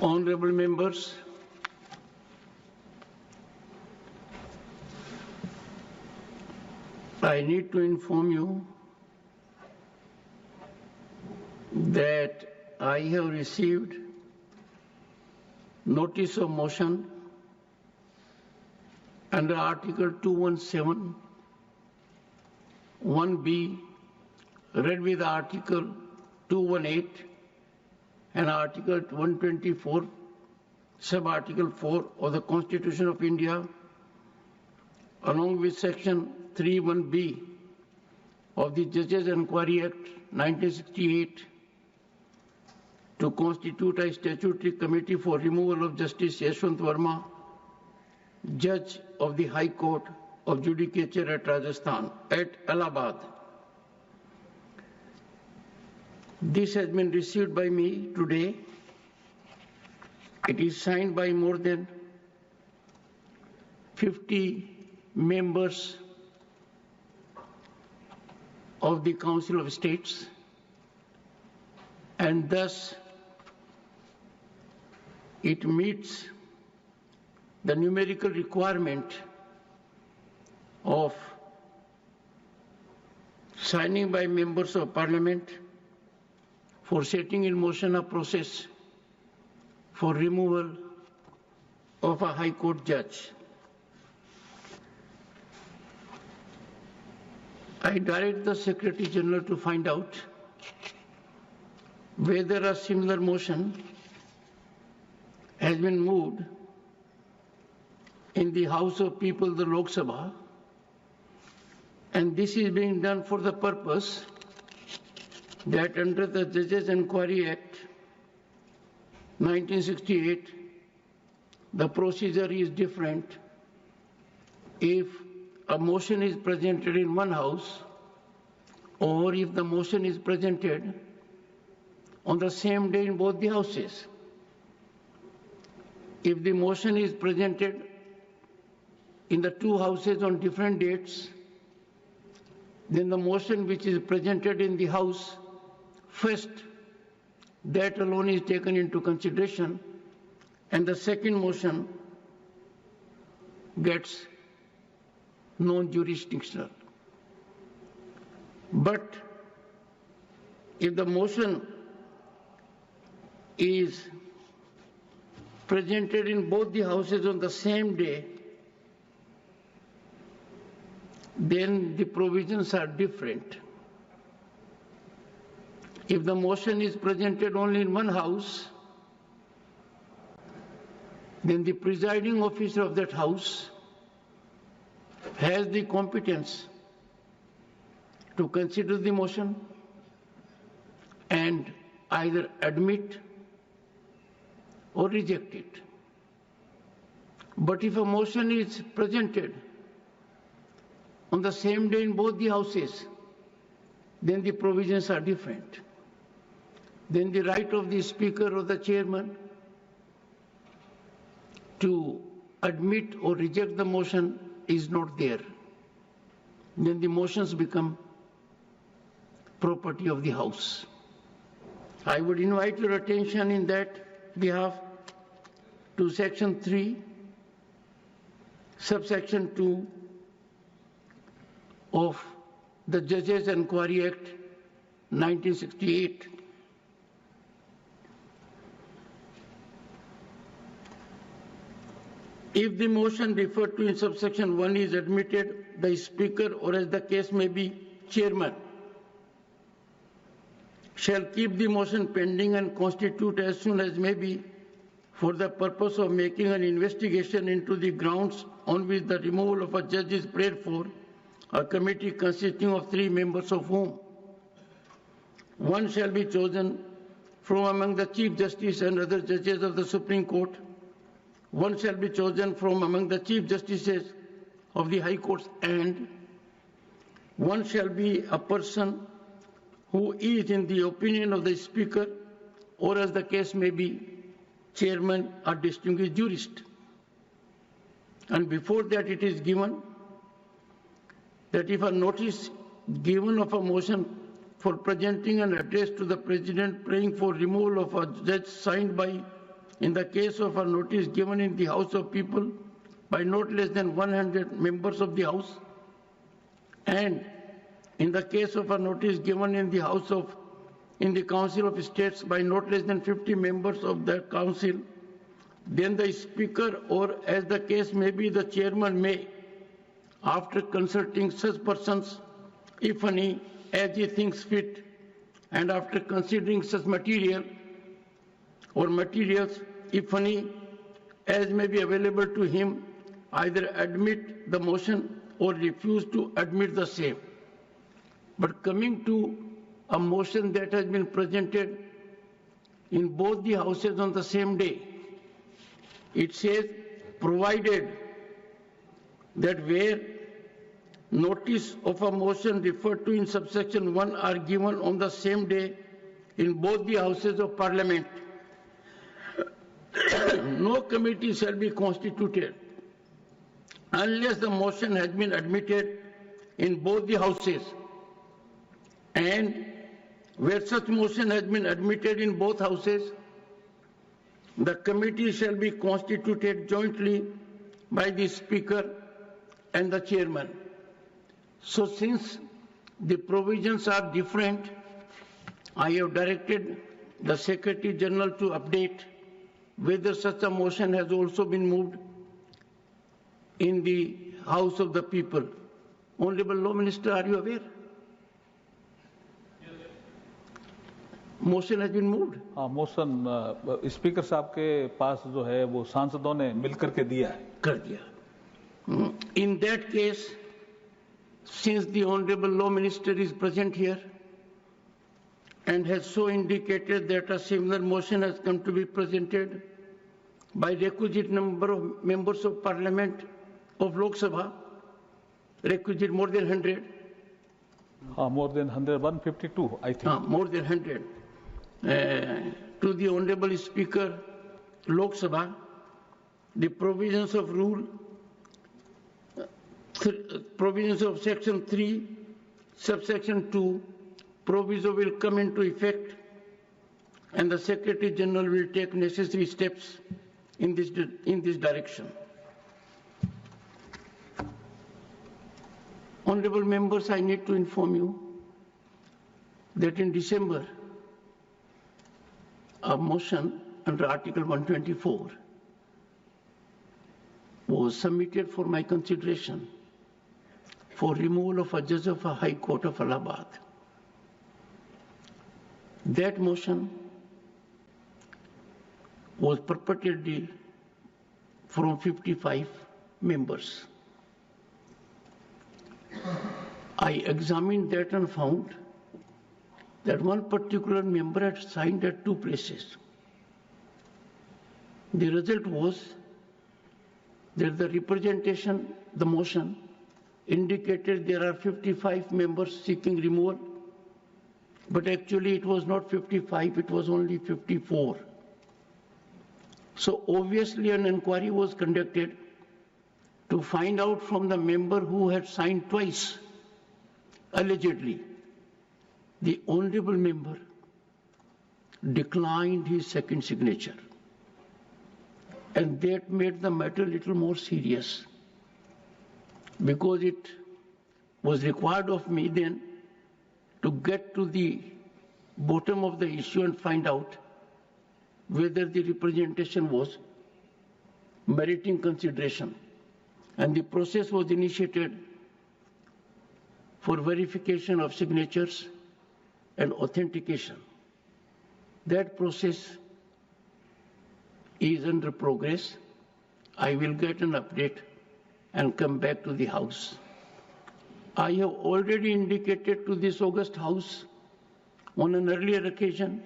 Honorable members, I need to inform you that I have received notice of motion under Article 217, 1B, read with Article 218 and Article 124, Sub-Article 4 of the Constitution of India, along with Section 31B of the Judges Enquiry Act 1968, to constitute a statutory committee for removal of Justice Yashwant Verma, Judge of the High Court of Judicature at Rajasthan, at Allahabad. This has been received by me today. It is signed by more than 50 members of the Council of States, and thus it meets the numerical requirement of signing by members of Parliament for setting in motion a process for removal of a High Court judge. I direct the Secretary General to find out whether a similar motion has been moved in the House of People, the Lok Sabha, and this is being done for the purpose that under the Judges Enquiry Act 1968, the procedure is different if a motion is presented in one house or if the motion is presented on the same day in both the houses. If the motion is presented in the two houses on different dates, then the motion which is presented in the house first, that alone is taken into consideration, and the second motion gets non-jurisdictional. But if the motion is presented in both the houses on the same day, then the provisions are different. If the motion is presented only in one house, then the presiding officer of that house has the competence to consider the motion and either admit or reject it. But if a motion is presented on the same day in both the houses, then the provisions are different. Then the right of the Speaker or the Chairman to admit or reject the motion is not there. Then the motions become property of the House. I would invite your attention in that behalf to Section 3, Subsection 2 of the Judges Enquiry Act 1968. If the motion referred to in subsection 1 is admitted, the Speaker, or as the case may be, Chairman, shall keep the motion pending and constitute as soon as may be for the purpose of making an investigation into the grounds on which the removal of a judge is prayed for, a committee consisting of 3 members of whom one shall be chosen from among the Chief Justice and other judges of the Supreme Court, one shall be chosen from among the Chief Justices of the High Courts, and one shall be a person who is, in the opinion of the Speaker, or as the case may be, Chairman, a distinguished jurist. And before that it is given that if a notice given of a motion for presenting an address to the President praying for removal of a judge signed by in the case of a notice given in the House of People by not less than 100 members of the House, and in the case of a notice given in the Council of States by not less than 50 members of the Council, then the Speaker, or as the case may be, the Chairman may, after consulting such persons, if any, as he thinks fit, and after considering such material or materials, if any, as may be available to him, either admit the motion or refuse to admit the same. But coming to a motion that has been presented in both the houses on the same day, it says, provided that where notice of a motion referred to in subsection 1 are given on the same day in both the houses of Parliament, no committee shall be constituted unless the motion has been admitted in both the houses, and where such motion has been admitted in both houses, the committee shall be constituted jointly by the Speaker and the Chairman. So since the provisions are different, I have directed the Secretary General to update whether such a motion has also been moved in the House of the People. Honorable Law Minister, are you aware? Motion has been moved. हाँ, motion speaker साहब के पास जो है वो सांसदों ने मिलकर के दिया है. कर दिया. In that case, since the Honorable Law Minister is present here and has so indicated that a similar motion has come to be presented by requisite number of members of Parliament of Lok Sabha, requisite more than 100. More than 100, 152, I think. More than 100. To the Honorable Speaker, Lok Sabha, the provisions of provisions of Section 3, subsection 2, proviso will come into effect, and the Secretary General will take necessary steps in this direction. Honorable members, I need to inform you that in December, a motion under Article 124 was submitted for my consideration for removal of a judge of a High Court of Allahabad. That motion was purportedly from 55 members. I examined that and found that one particular member had signed at two places. The result was that the representation, the motion, indicated there are 55 members seeking removal, but actually it was not 55, it was only 54. So obviously an inquiry was conducted to find out from the member who had signed twice, allegedly. The honorable member declined his second signature, and that made the matter a little more serious, because it was required of me then to get to the bottom of the issue and find out whether the representation was meriting consideration. And the process was initiated for verification of signatures and authentication. That process is under progress. I will get an update and come back to the House. I have already indicated to this august House on an earlier occasion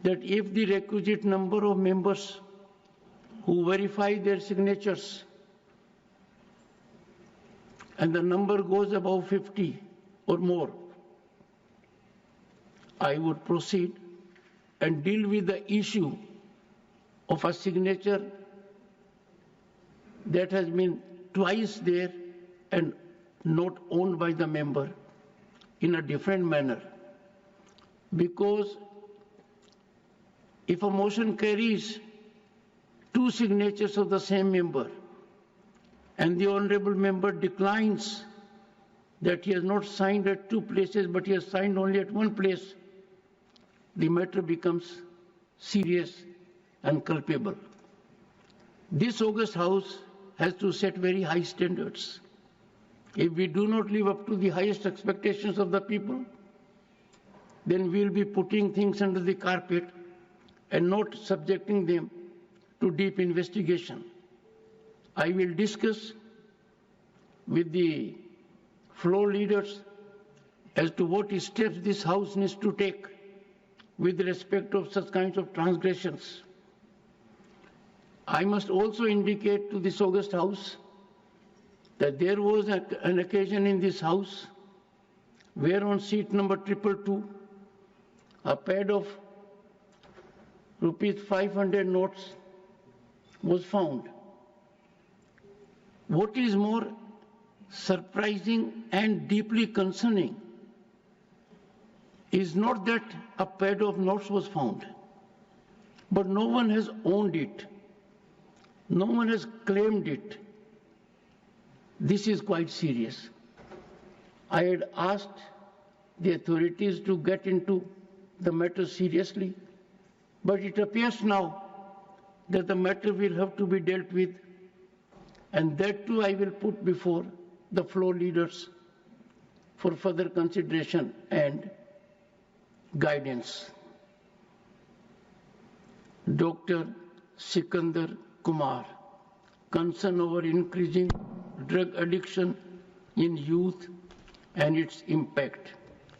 that if the requisite number of members who verify their signatures and the number goes above 50 or more, I would proceed and deal with the issue of a signature that has been twice there and not owned by the member in a different manner. Because if a motion carries two signatures of the same member, and the honorable member declines that he has not signed at two places, but he has signed only at one place, the matter becomes serious and culpable. This august House has to set very high standards. If we do not live up to the highest expectations of the people, then we will be putting things under the carpet and not subjecting them to deep investigation. I will discuss with the floor leaders as to what steps this House needs to take with respect of such kinds of transgressions. I must also indicate to this august House that there was an occasion in this House where on seat number 222, a pad of ₹500 notes was found. What is more surprising and deeply concerning is not that a pad of notes was found, but no one has owned it. No one has claimed it. This is quite serious. I had asked the authorities to get into the matter seriously, but it appears now that the matter will have to be dealt with, and that too I will put before the floor leaders for further consideration and guidance. Dr. Sikandar Kumar, concern over increasing drug addiction in youth and its impact.